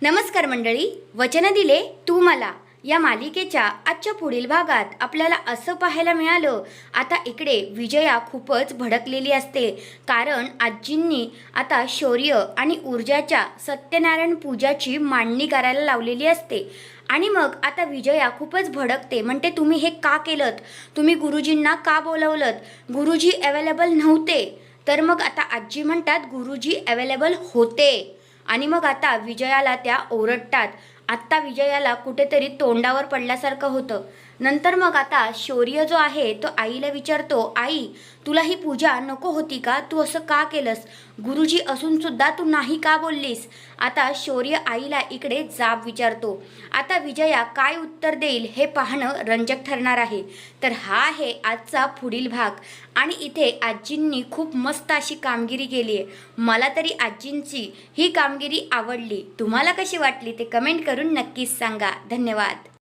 नमस्कार मंडळी, वचन दिले तू मला या मालिकेच्या आजच्या पुढील भागात आपल्याला असं पाहायला मिळालं। आता इकडे विजया खूपच भडकलेली असते, कारण आजींनी आता शौर्य आणि ऊर्जाच्या सत्यनारायण पूजाची मांडणी करायला लावलेली असते। आणि मग आता विजया खूपच भडकते, म्हणते तुम्ही हे का केलत, तुम्ही गुरुजींना का बोलवलत, गुरुजी अवेलेबल नव्हते। तर मग आता आजी म्हणतात गुरुजी अवेलेबल होते। आणि मग आता विजयाला त्या ओरडतात। आत्ता विजयाला कुठेतरी तोंडावर पडल्यासारखं होतं। नंतर मग आता शौर्य जो आहे तो आईला विचारतो, आई तुला ही पूजा नको होती का, तू असं का केलंस, गुरुजी असून सुद्धा तू नाही का बोललीस। आता शौर्य आईला इकडे जाब विचारतो। आता विजया काय उत्तर देईल हे पाहणं रंजक ठरणार आहे। तर हा आहे आजचा पुढील भाग। आणि इथे आजींनी खूप मस्त अशी कामगिरी केली आहे। मला तरी आजींची ही कामगिरी आवडली। तुम्हाला कशी वाटली ते कमेंट करून नक्कीच सांगा। धन्यवाद।